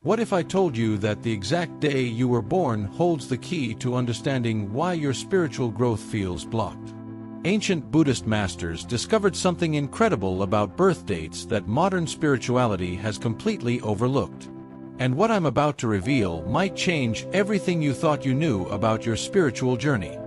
What if I told you that the exact day you were born holds the key to understanding why your spiritual growth feels blocked? Ancient Buddhist masters discovered something incredible about birth dates that modern spirituality has completely overlooked. And what I'm about to reveal might change everything you thought you knew about your spiritual journey.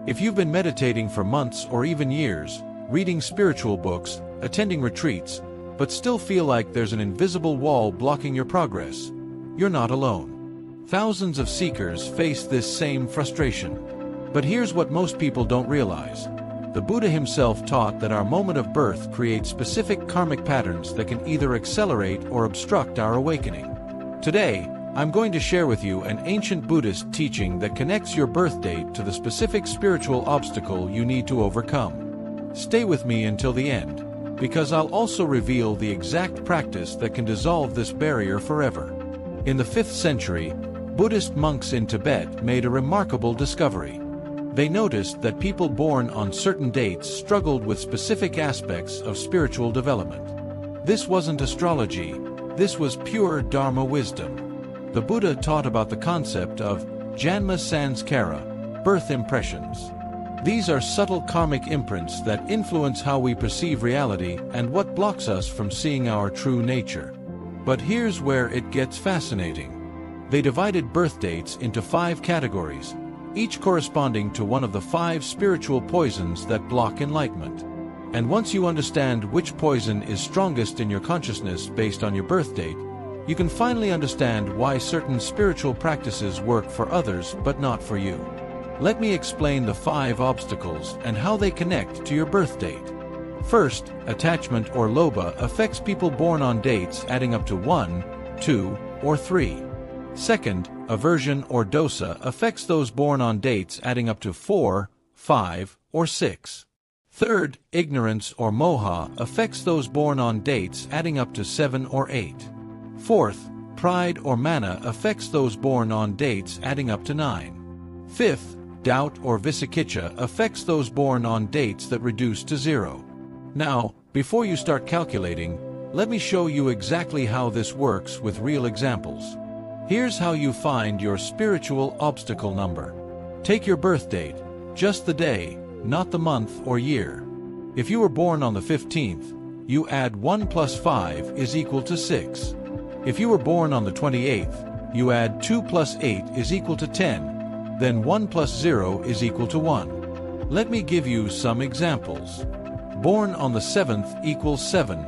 If you've been meditating for months or even years, reading spiritual books, attending retreats, but still feel like there's an invisible wall blocking your progress, you're not alone. Thousands of seekers face this same frustration. But here's what most people don't realize. The Buddha himself taught that our moment of birth creates specific karmic patterns that can either accelerate or obstruct our awakening. Today, I'm going to share with you an ancient Buddhist teaching that connects your birth date to the specific spiritual obstacle you need to overcome. Stay with me until the end, because I'll also reveal the exact practice that can dissolve this barrier forever. In the 5th century, Buddhist monks in Tibet made a remarkable discovery. They noticed that people born on certain dates struggled with specific aspects of spiritual development. This wasn't astrology, this was pure Dharma wisdom. The Buddha taught about the concept of Janma Sanskara, birth impressions. These are subtle karmic imprints that influence how we perceive reality and what blocks us from seeing our true nature. But here's where it gets fascinating. They divided birth dates into 5 categories, each corresponding to one of the 5 spiritual poisons that block enlightenment. And once you understand which poison is strongest in your consciousness based on your birth date, you can finally understand why certain spiritual practices work for others but not for you. Let me explain the 5 obstacles and how they connect to your birth date. First, attachment or lobha affects people born on dates adding up to 1, 2, or 3. Second, aversion or dosa affects those born on dates adding up to 4, 5, or 6. Third, ignorance or moha affects those born on dates adding up to 7 or 8. Fourth, pride or mana affects those born on dates adding up to 9. Fifth, doubt or visakicha affects those born on dates that reduce to 0. Now, before you start calculating, let me show you exactly how this works with real examples. Here's how you find your spiritual obstacle number. Take your birth date, just the day, not the month or year. If you were born on the 15th, you add 1 plus 5 is equal to 6. If you were born on the 28th, you add 2 plus 8 is equal to 10, then 1 plus 0 is equal to 1. Let me give you some examples. Born on the 7th equals 7,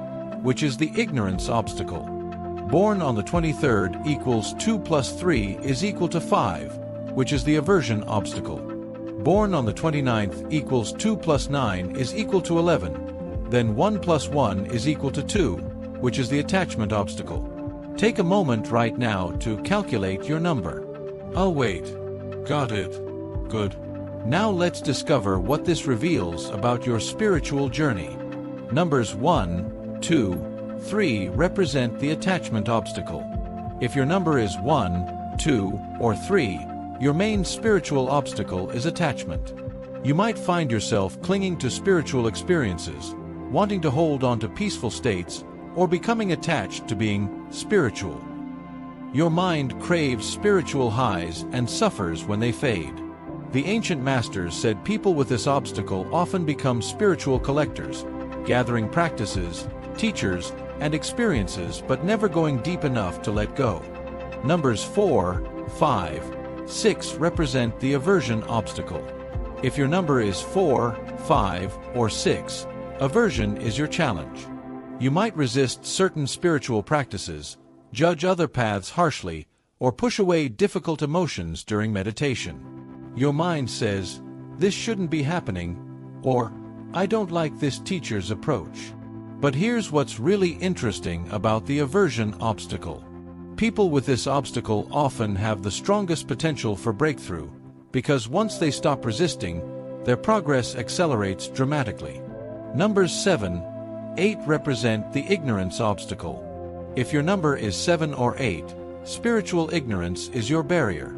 which is the ignorance obstacle. Born on the 23rd equals 2 plus 3 is equal to 5, which is the aversion obstacle. Born on the 29th equals 2 plus 9 is equal to 11, then 1 plus 1 is equal to 2, which is the attachment obstacle. Take a moment right now to calculate your number. I'll wait. Got it. Good. Now let's discover what this reveals about your spiritual journey. Numbers 1, 2, 3 represent the attachment obstacle. If your number is 1, 2, or 3, your main spiritual obstacle is attachment. You might find yourself clinging to spiritual experiences, wanting to hold on to peaceful states, or becoming attached to being spiritual. Your mind craves spiritual highs and suffers when they fade. The ancient masters said people with this obstacle often become spiritual collectors, gathering practices, teachers, and experiences but never going deep enough to let go. Numbers 4, 5, 6 represent the aversion obstacle. If your number is 4, 5, or 6, aversion is your challenge. You might resist certain spiritual practices, judge other paths harshly, or push away difficult emotions during meditation. Your mind says, "This shouldn't be happening," or "I don't like this teacher's approach." But here's what's really interesting about the aversion obstacle. People with this obstacle often have the strongest potential for breakthrough, because once they stop resisting, their progress accelerates dramatically. Numbers 7, 8 represent the ignorance obstacle. If your number is 7 or 8, spiritual ignorance is your barrier.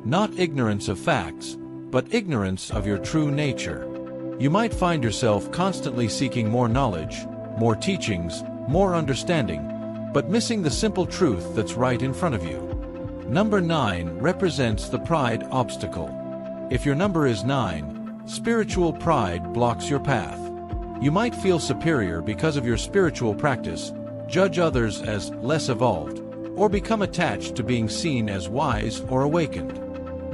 Not ignorance of facts, but ignorance of your true nature. You might find yourself constantly seeking more knowledge, more teachings, more understanding, but missing the simple truth that's right in front of you. Number 9 represents the pride obstacle. If your number is 9, spiritual pride blocks your path. You might feel superior because of your spiritual practice, judge others as less evolved, or become attached to being seen as wise or awakened.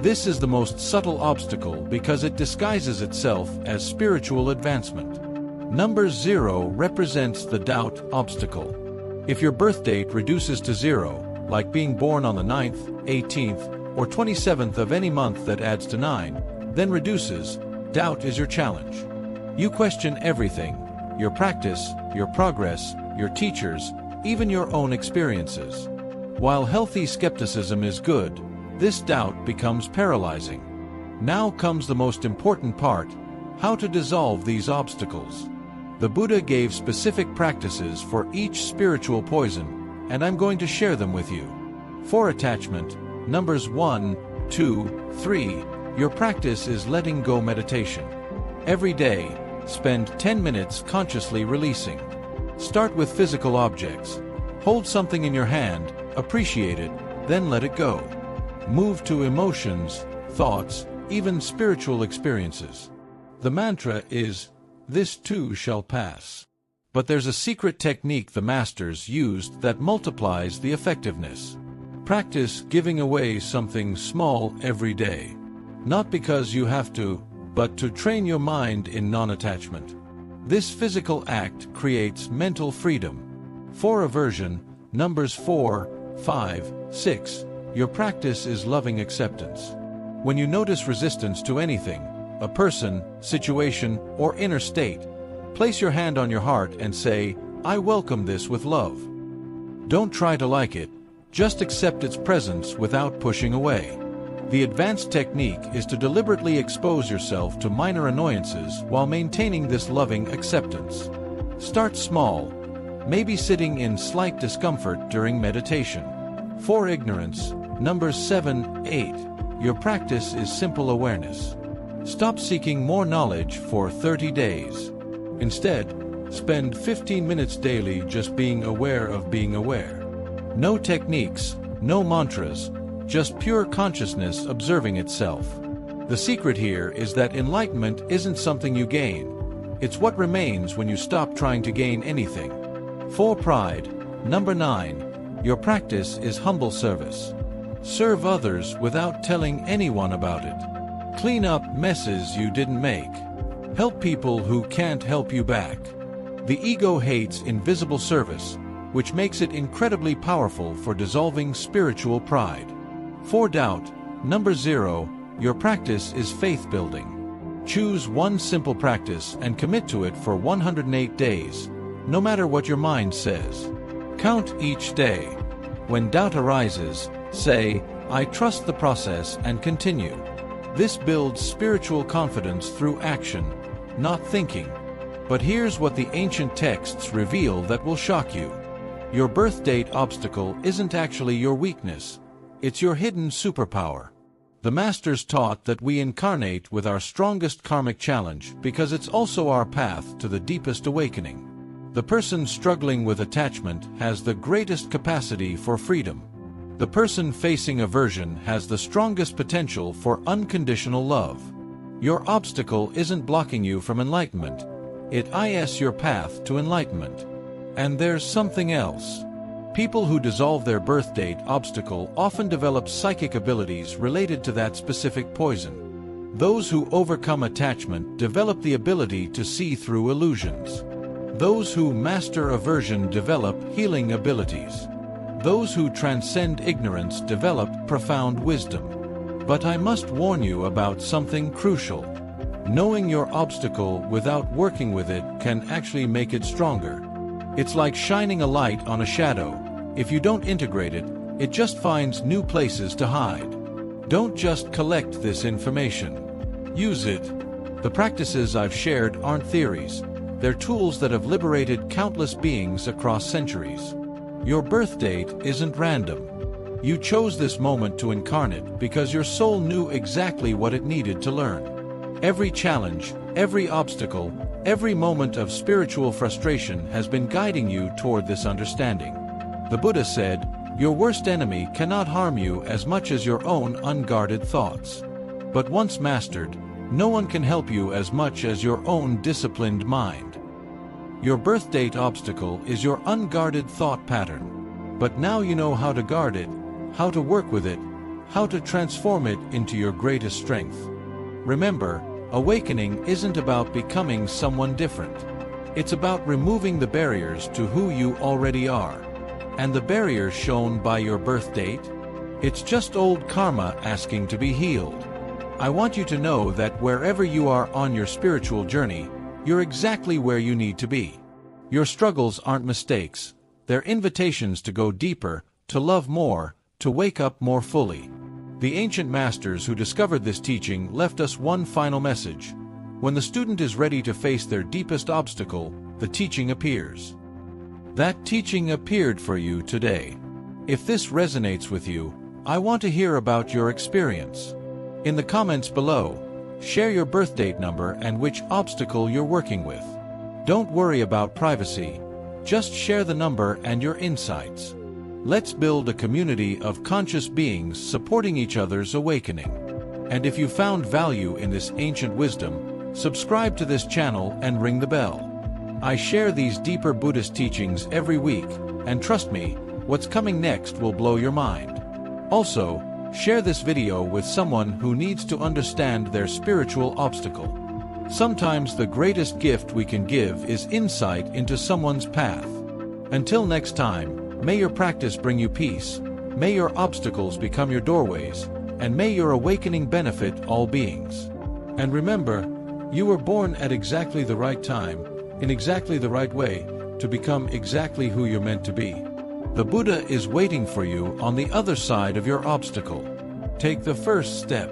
This is the most subtle obstacle because it disguises itself as spiritual advancement. Number 0 represents the doubt obstacle. If your birth date reduces to 0, like being born on the 9th, 18th, or 27th of any month that adds to 9, then reduces, doubt is your challenge. You question everything: your practice, your progress, your teachers, even your own experiences. While healthy skepticism is good, this doubt becomes paralyzing. Now comes the most important part: how to dissolve these obstacles. The Buddha gave specific practices for each spiritual poison, and I'm going to share them with you. For attachment, numbers 1, 2, 3, your practice is letting go meditation. Every day, spend 10 minutes consciously releasing. Start with physical objects. Hold something in your hand, appreciate it, then let it go. Move to emotions, thoughts, even spiritual experiences. The mantra is, "This too shall pass." But there's a secret technique the masters used that multiplies the effectiveness. Practice giving away something small every day. Not because you have to, but to train your mind in non-attachment. This physical act creates mental freedom. For aversion, numbers 4, 5, 6, your practice is loving acceptance. When you notice resistance to anything, a person, situation, or inner state, place your hand on your heart and say, "I welcome this with love." Don't try to like it, just accept its presence without pushing away. The advanced technique is to deliberately expose yourself to minor annoyances while maintaining this loving acceptance. Start small, maybe sitting in slight discomfort during meditation. For ignorance, numbers 7, 8, your practice is simple awareness. Stop seeking more knowledge for 30 days. Instead, spend 15 minutes daily just being aware of being aware. No techniques, no mantras, just pure consciousness observing itself. The secret here is that enlightenment isn't something you gain. It's what remains when you stop trying to gain anything. For pride, number 9, your practice is humble service. Serve others without telling anyone about it. Clean up messes you didn't make. Help people who can't help you back. The ego hates invisible service, which makes it incredibly powerful for dissolving spiritual pride. For doubt, number 0, your practice is faith building. Choose one simple practice and commit to it for 108 days, no matter what your mind says. Count each day. When doubt arises, say, "I trust the process," and continue. This builds spiritual confidence through action, not thinking. But here's what the ancient texts reveal that will shock you. Your birth date obstacle isn't actually your weakness. It's your hidden superpower. The masters taught that we incarnate with our strongest karmic challenge because it's also our path to the deepest awakening. The person struggling with attachment has the greatest capacity for freedom. The person facing aversion has the strongest potential for unconditional love. Your obstacle isn't blocking you from enlightenment. It is your path to enlightenment. And there's something else. People who dissolve their birth date obstacle often develop psychic abilities related to that specific poison. Those who overcome attachment develop the ability to see through illusions. Those who master aversion develop healing abilities. Those who transcend ignorance develop profound wisdom. But I must warn you about something crucial. Knowing your obstacle without working with it can actually make it stronger. It's like shining a light on a shadow. If you don't integrate it, it just finds new places to hide. Don't just collect this information. Use it. The practices I've shared aren't theories. They're tools that have liberated countless beings across centuries. Your birth date isn't random. You chose this moment to incarnate because your soul knew exactly what it needed to learn. Every challenge, every obstacle, every moment of spiritual frustration has been guiding you toward this understanding. The Buddha said, "Your worst enemy cannot harm you as much as your own unguarded thoughts. But once mastered, no one can help you as much as your own disciplined mind." Your birth date obstacle is your unguarded thought pattern. But now you know how to guard it, how to work with it, how to transform it into your greatest strength. Remember, awakening isn't about becoming someone different. It's about removing the barriers to who you already are. And the barriers shown by your birth date? It's just old karma asking to be healed. I want you to know that wherever you are on your spiritual journey, you're exactly where you need to be. Your struggles aren't mistakes. They're invitations to go deeper, to love more, to wake up more fully. The ancient masters who discovered this teaching left us one final message. When the student is ready to face their deepest obstacle, the teaching appears. That teaching appeared for you today. If this resonates with you, I want to hear about your experience. In the comments below, share your birth date number and which obstacle you're working with. Don't worry about privacy. Just share the number and your insights. Let's build a community of conscious beings supporting each other's awakening. And if you found value in this ancient wisdom, subscribe to this channel and ring the bell. I share these deeper Buddhist teachings every week, and trust me, what's coming next will blow your mind. Also, share this video with someone who needs to understand their spiritual obstacle. Sometimes the greatest gift we can give is insight into someone's path. Until next time, may your practice bring you peace, may your obstacles become your doorways, and may your awakening benefit all beings. And remember, you were born at exactly the right time, in exactly the right way, to become exactly who you're meant to be. The Buddha is waiting for you on the other side of your obstacle. Take the first step.